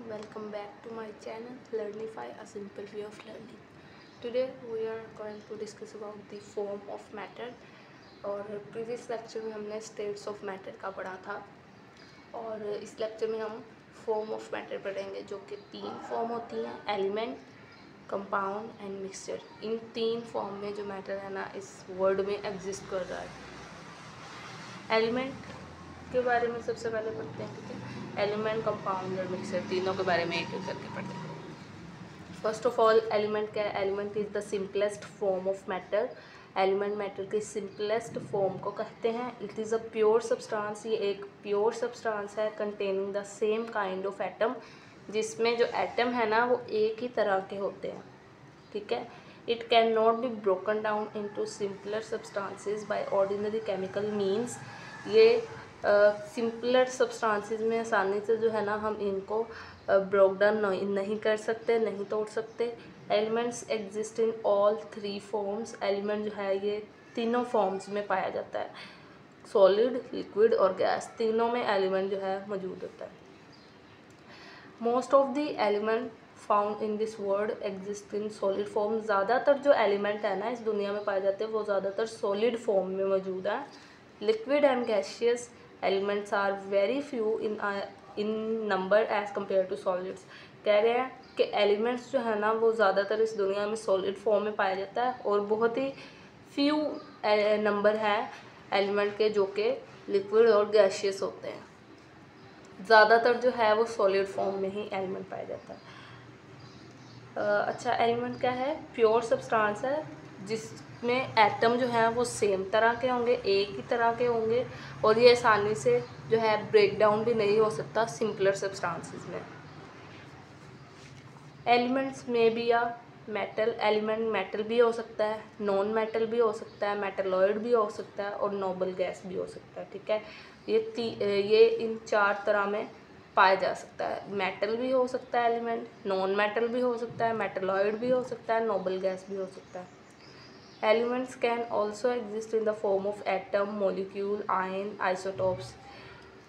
welcome back to my channel Learnify, a simple way of learning. Today we are going to discuss about the form of matter. और previous lecture में हमने states of matter का पढ़ा था और इस lecture में हम फॉर्म ऑफ मैटर पढ़ेंगे, जो कि 3 फॉर्म होती हैं: element, compound and mixture. In 3 form में जो मैटर है ना, इस वर्ल्ड में एग्जिस्ट कर रहा है। एलिमेंट के बारे में सबसे पहले पढ़ते हैं, ठीक है। एलिमेंट, कंपाउंड और मिक्सचर तीनों के बारे में एक एक करके पढ़ते हैं। फर्स्ट ऑफ ऑल, एलिमेंट क्या है? Element is the simplest form of matter. Element matter के सिंपलेस्ट फॉर्म को कहते हैं। It is a pure substance. ये एक प्योर सब्सटेंस है containing the same kind of atom, जिसमें जो एटम है ना वो एक ही तरह के होते हैं, ठीक है। It can not be broken down into simpler substances by ordinary chemical means. ये सिंपलर सब्सटेंसेस में आसानी से जो है ना हम इनको ब्रोक डाउन नहीं कर सकते, नहीं तोड़ सकते। Elements exist in all 3 forms. Element जो है ये तीनों फॉर्म्स में पाया जाता है, सॉलिड, लिक्विड और गैस। तीनों में एलिमेंट जो है मौजूद होता है। Most of the element found in this world exist in solid form. ज़्यादातर जो एलिमेंट है ना इस दुनिया में पाए जाते हैं वो ज़्यादातर सॉलिड फॉर्म में मौजूद है। Liquid and gaseous elements are very few in number as compare to solids. कह रहे हैं कि एलिमेंट्स जो है ना वो ज़्यादातर इस दुनिया में सॉलिड फॉर्म में पाया जाता है और बहुत ही फ्यू नंबर है एलिमेंट के जो कि लिक्विड और गैसियस होते हैं। ज़्यादातर जो है वो सॉलिड फॉर्म में ही एलिमेंट पाया जाता है। अच्छा, एलिमेंट क्या है? प्योर सब्सटेंस है जिसमें एटम जो है वो सेम तरह के होंगे, एक ही तरह के होंगे और ये आसानी से जो है ब्रेक डाउन भी नहीं हो सकता सिंपलर सब्सटेंसेस में। एलिमेंट्स में भी या मेटल, एलिमेंट मेटल भी हो सकता है, नॉन मेटल भी हो सकता है, मेटलॉइड भी हो सकता है और नोबल गैस भी हो सकता है, ठीक है। ये इन 4 तरह में पाया जा सकता है। मेटल भी हो सकता है एलिमेंट, नॉन मेटल भी हो सकता है, मेटलॉइड भी हो सकता है, नोबल गैस भी हो सकता है। Elements can also exist in the form of atom, molecule, ion, isotopes.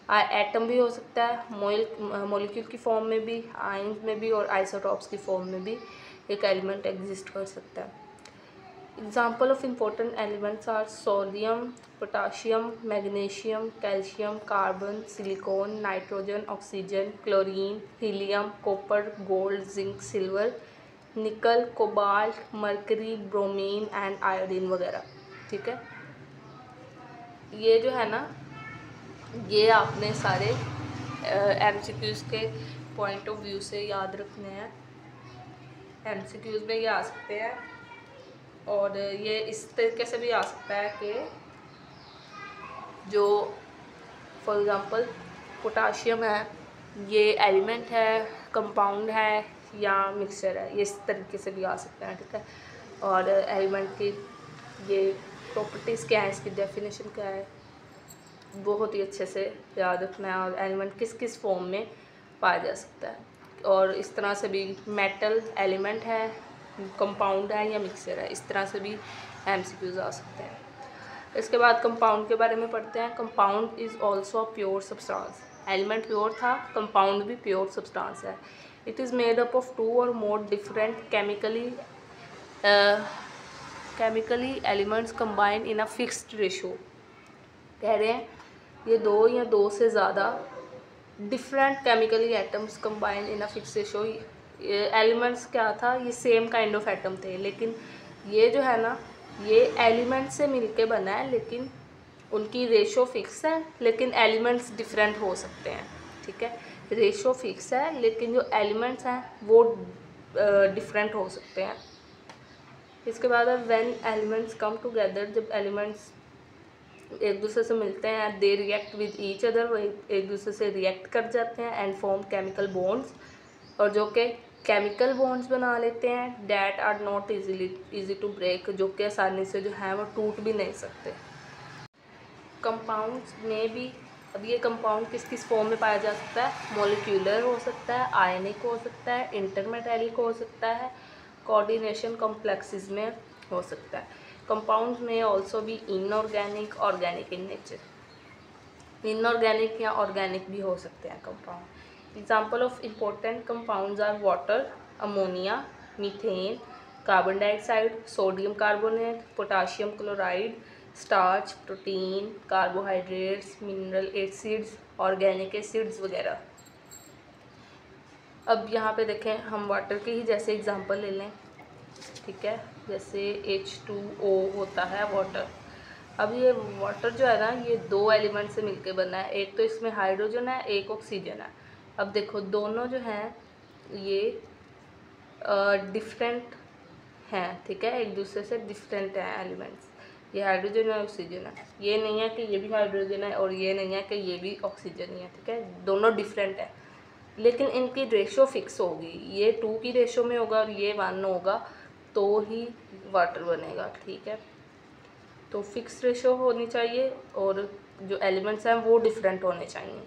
Atom भी हो सकता है मॉलिक्यूल की फॉर्म में भी, आयन्स में भी और आइसोटॉप्स की फॉर्म में भी एक एलिमेंट एग्जिस्ट कर सकता है। Example of important elements are sodium, potassium, magnesium, calcium, carbon, silicon, nitrogen, oxygen, chlorine, helium, copper, gold, zinc, silver, nickel, cobalt, mercury, bromine and iodine वगैरह, ठीक है। ये जो है ना ये आपने सारे MCQs के पॉइंट ऑफ व्यू से याद रखने हैं। MCQs में ये आ सकते हैं और ये इस तरीके से भी आ सकता है कि जो फॉर एग्ज़ाम्पल पोटाशियम है, ये एलिमेंट है, कंपाउंड है या मिक्सचर है, ये इस तरीके से भी आ सकता है, ठीक है। और एलिमेंट की ये प्रॉपर्टीज़ क्या है, इसकी डेफिनेशन क्या है, बहुत ही अच्छे से याद रखना है। और एलिमेंट किस किस फॉर्म में पाया जा सकता है और इस तरह से भी मेटल एलिमेंट है, कंपाउंड है या मिक्सचर है, इस तरह से भी MCQs आ सकते हैं। इसके बाद कंपाउंड के बारे में पढ़ते हैं। Compound is also a pure substance. Element pure था, कंपाउंड भी प्योर सब्सटेंस है। It is made up of 2 और more different chemically elements combined in a fixed ratio. कह रहे हैं ये 2 या 2 से ज़्यादा different chemically atoms combined in a fix ratio. Elements क्या था, ये सेम काइंड ऑफ एटम थे, लेकिन ये जो है ना ये एलिमेंट से मिलके बना है, लेकिन उनकी रेशो फिक्स है, लेकिन एलिमेंट्स डिफरेंट हो सकते हैं, ठीक है। रेशो फिक्स है लेकिन जो एलिमेंट्स हैं वो डिफरेंट हो सकते हैं। इसके बाद व्हेन एलिमेंट्स कम टुगेदर, जब एलिमेंट्स एक दूसरे से मिलते हैं, they react with each other, वो एक दूसरे से रिएक्ट कर जाते हैं एंड फॉर्म केमिकल बॉन्ड्स, और जो कि केमिकल बॉन्ड्स बना लेते हैं that are not easy to break, जो कि आसानी से जो है वो टूट भी नहीं सकते। कंपाउंड्स में भी, अब ये कंपाउंड किस किस फॉर्म में पाया जा सकता है? मॉलिक्यूलर हो सकता है, आयनिक हो सकता है, इंटरमेटैलिक हो सकता है, कोऑर्डिनेशन कॉम्प्लेक्सेस में हो सकता है। कंपाउंड्स में ऑल्सो भी inorganic, organic in nature. Inorganic या ऑर्गेनिक भी हो सकते हैं compound. Example of important compounds are water, ammonia, methane, carbon dioxide, sodium carbonate, potassium chloride, starch, protein, carbohydrates, mineral acids, organic acids वगैरह। अब यहाँ पे देखें, हम वाटर के ही जैसे एग्जांपल ले लें, ठीक है। जैसे H2O होता है वाटर। अब ये वाटर जो है ना, ये दो एलिमेंट से मिलके बना है, एक तो इसमें हाइड्रोजन है, एक ऑक्सीजन है। अब देखो दोनों जो हैं ये डिफरेंट हैं, ठीक है, एक दूसरे से डिफरेंट हैं एलिमेंट्स। ये हाइड्रोजन और ऑक्सीजन है, ये नहीं है कि ये भी हाइड्रोजन है और ये नहीं है कि ये भी ऑक्सीजन ही है, ठीक है, दोनों डिफरेंट है, लेकिन इनकी रेशो फिक्स होगी। ये 2 की रेशो में होगा और ये 1 होगा, तो ही वाटर बनेगा, ठीक है। तो फिक्स रेशो होनी चाहिए और जो एलिमेंट्स हैं वो डिफरेंट होने चाहिए।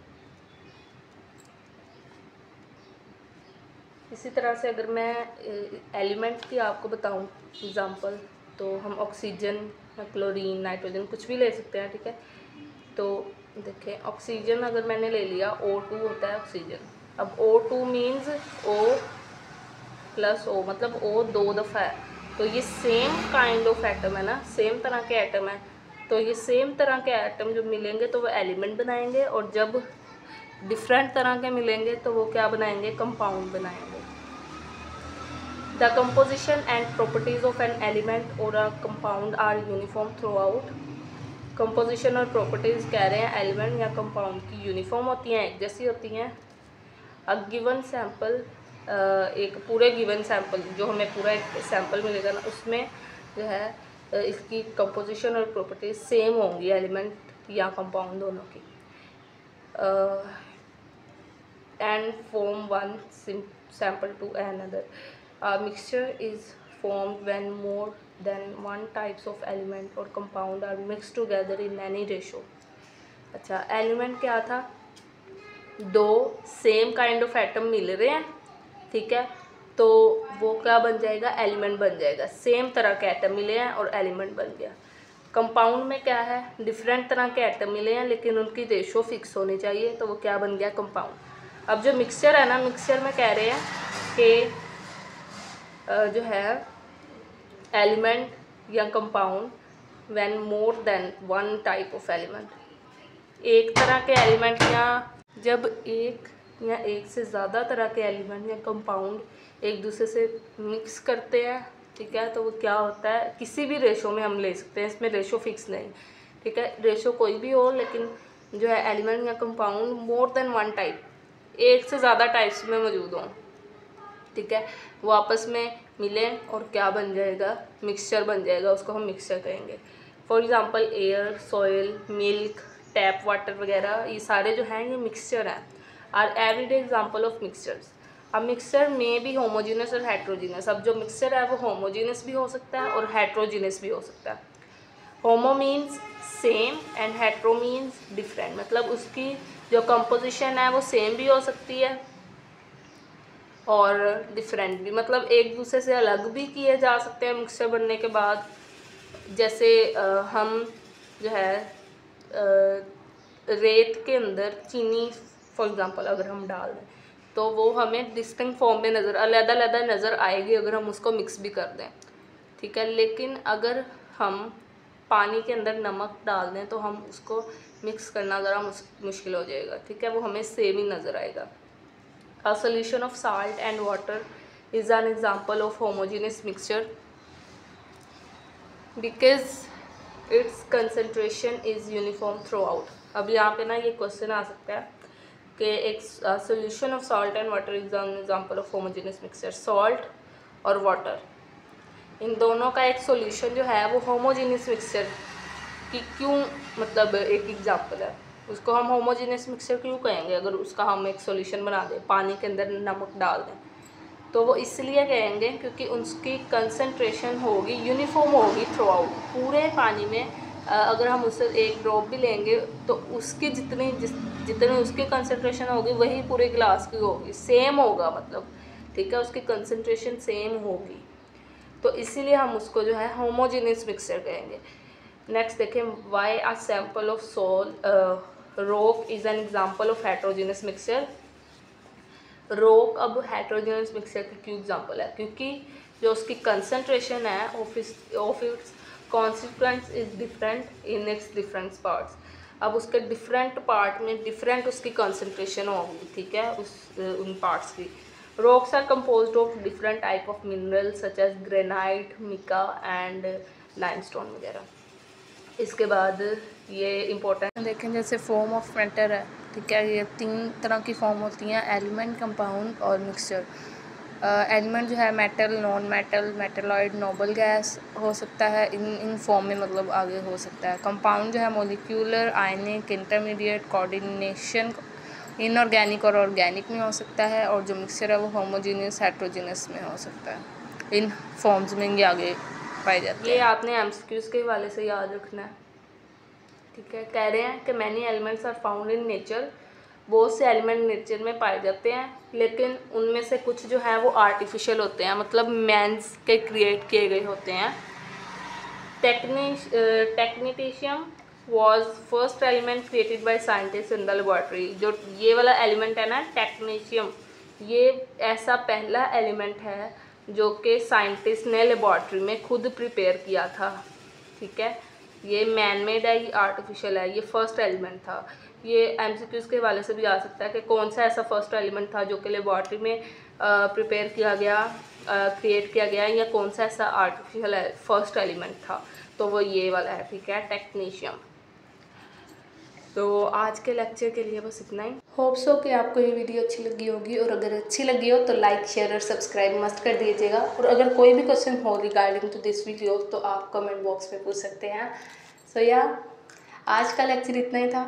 इसी तरह से अगर मैं एलिमेंट की आपको बताऊं एग्जांपल, तो हम ऑक्सीजन, क्लोरीन, नाइट्रोजन कुछ भी ले सकते हैं, ठीक है। तो देखें, ऑक्सीजन अगर मैंने ले लिया, O2 होता है ऑक्सीजन। अब O2 means O plus O, मतलब O 2 दफ़ा है, तो ये सेम काइंड ऑफ एटम है ना, सेम तरह के एटम है, तो ये सेम तरह के एटम जब मिलेंगे तो वो एलिमेंट बनाएंगे, और जब डिफरेंट तरह के मिलेंगे तो वो क्या बनाएंगे, कंपाउंड बनाएंगे। The composition and properties of an element और a compound are uniform throughout. Composition और प्रॉपर्टीज कह रहे हैं एलिमेंट या कंपाउंड की यूनिफॉर्म होती हैं, एक जैसी होती हैं। अ गिवन सैम्पल, एक पूरे गिवन सैम्पल जो हमें पूरा एक सैम्पल मिलेगा ना, उसमें जो है इसकी कंपोजिशन और प्रॉपर्टीज सेम होंगी, एलिमेंट या कंपाउंड दोनों की। And from one sample to another. Mixture is formed when more than one types of element or compound are mixed together in any ratio। अच्छा, एलिमेंट क्या था, दो सेम काइंड ऑफ एटम मिल रहे हैं, ठीक है, तो वो क्या बन जाएगा, एलिमेंट बन जाएगा। सेम तरह के एटम मिले हैं और एलिमेंट बन गया। कंपाउंड में क्या है, डिफरेंट तरह के एटम मिले हैं लेकिन उनकी रेशो फिक्स होनी चाहिए, तो वो क्या बन गया, कंपाउंड। अब जो मिक्सचर है ना, मिक्सचर में कह रहे हैं कि जो है एलिमेंट या compound when more than one type of element, एक तरह के एलिमेंट या जब एक या एक से ज़्यादा तरह के एलिमेंट या कंपाउंड एक दूसरे से मिक्स करते हैं, ठीक है, तो वो क्या होता है, किसी भी रेशो में हम ले सकते हैं, इसमें रेशो फिक्स नहीं, ठीक है, रेशो कोई भी हो, लेकिन जो है एलिमेंट या compound more than one type, एक से ज़्यादा टाइप्स में मौजूद हों, ठीक है, वो आपस में मिलें और क्या बन जाएगा, मिक्सचर बन जाएगा, उसको हम मिक्सचर कहेंगे। For example air, soil, milk, tap water वगैरह, ये सारे जो हैं ये मिक्सचर हैं, are everyday example of mixtures. अब मिक्सचर में भी होमोजीनस और हेट्रोजीनस, अब जो मिक्सचर है वो होमोजीनस भी हो सकता है और हेट्रोजीनस भी हो सकता है। होमो means same and hetero means different, मतलब उसकी जो कंपोजिशन है वो सेम भी हो सकती है और डिफरेंट भी, मतलब एक दूसरे से अलग भी किए जा सकते हैं मिक्सचर बनने के बाद। जैसे हम जो है रेत के अंदर चीनी फॉर एग्जांपल अगर हम डाल दें तो वो हमें डिस्टिंक्ट फॉर्म में नज़र अलग-अलग नज़र आएगी अगर हम उसको मिक्स भी कर दें, ठीक है, लेकिन अगर हम पानी के अंदर नमक डाल दें तो हम उसको मिक्स करना ज़रा मुश्किल हो जाएगा, ठीक है, वो हमें सेम ही नज़र आएगा। A solution of salt and water is an example of homogeneous mixture because its concentration is uniform throughout। अब यहाँ पे ना ये क्वेश्चन आ सकता है कि एक solution of salt and water is an example of homogeneous mixture। salt और water इन दोनों का एक solution जो है वो homogeneous mixture की क्यों, मतलब एक एग्जाम्पल है, उसको हम होमोजीनियस मिक्सचर क्यों कहेंगे, अगर उसका हम एक सॉल्यूशन बना दें, पानी के अंदर नमक डाल दें, तो वो इसलिए कहेंगे क्योंकि उसकी कंसंट्रेशन होगी यूनिफॉर्म होगी थ्रू आउट पूरे पानी में। अगर हम उससे एक ड्रॉप भी लेंगे तो उसकी जितनी उसकी कंसंट्रेशन होगी वही पूरे गिलास की होगी, सेम होगा, मतलब ठीक है, उसकी कंसंट्रेशन सेम होगी, तो इसीलिए हम उसको जो है होमोजीनियस मिक्सचर कहेंगे। नेक्स्ट देखें, why a sample of rock is an example of heterogeneous mixture. Rock अब हेट्रोजेनस मिक्सचर की क्यों एग्जांपल है, क्योंकि जो उसकी कंसंट्रेशन है of its consequence is different in its different parts. अब उसके डिफरेंट पार्ट में डिफरेंट उसकी कंसंट्रेशन होगी, ठीक है, उन पार्ट्स की। Rocks are composed of different type of mineral such as granite, mica and limestone वगैरह। इसके बाद ये इम्पोर्टेंट देखें, जैसे फॉर्म ऑफ मैटर है, ठीक है, ये 3 तरह की फॉर्म होती हैं, एलिमेंट, कंपाउंड और मिक्सचर। एलिमेंट जो है metal, non metal, metalloid, noble gas हो सकता है, इन फॉर्म में मतलब आगे हो सकता है। कंपाउंड जो है मॉलिक्यूलर, आयनिक, इंटरमीडिएट, कोऑर्डिनेशन, इनऑर्गेनिक और ऑर्गेनिक में हो सकता है। और जो मिक्सचर है वो होमोजीनियस, हेट्रोजीनियस में हो सकता है। इन फॉर्म्स में ये आगे पाए जाते हैं। ये आपने एमसीक्यूज़ के हवाले से याद रखना है, ठीक है। कह रहे हैं कि many elements are found in nature, बहुत से एलिमेंट नेचर में पाए जाते हैं, लेकिन उनमें से कुछ जो है वो आर्टिफिशियल होते हैं, मतलब मैंस के क्रिएट किए गए होते हैं। Technetium was first element created by scientist in the laboratory. जो ये वाला एलिमेंट है ना टेक्नीशियम, ये ऐसा पहला एलिमेंट है जो कि साइंटिस्ट ने लेबॉर्ट्री में खुद प्रिपेयर किया था, ठीक है। ये मैन मेड है, ये आर्टिफिशियल है, ये फर्स्ट एलिमेंट था। ये एमसीक्यूज़ के हवाले से भी आ सकता है कि कौन सा ऐसा फर्स्ट एलिमेंट था जो कि लेबॉर्ट्री में प्रिपेयर किया गया, क्रिएट किया गया, या कौन सा ऐसा आर्टिफिशियल फर्स्ट एलिमेंट था, तो वो ये वाला है, ठीक है, टेक्नीशियम। तो आज के लेक्चर के लिए बस इतना ही। होप सो कि आपको ये वीडियो अच्छी लगी होगी, और अगर अच्छी लगी हो तो लाइक, शेयर और सब्सक्राइब मस्ट कर दीजिएगा। और अगर कोई भी क्वेश्चन हो रिगार्डिंग टू दिस वीडियो तो आप कमेंट बॉक्स में पूछ सकते हैं। सो या आज का लेक्चर इतना ही था।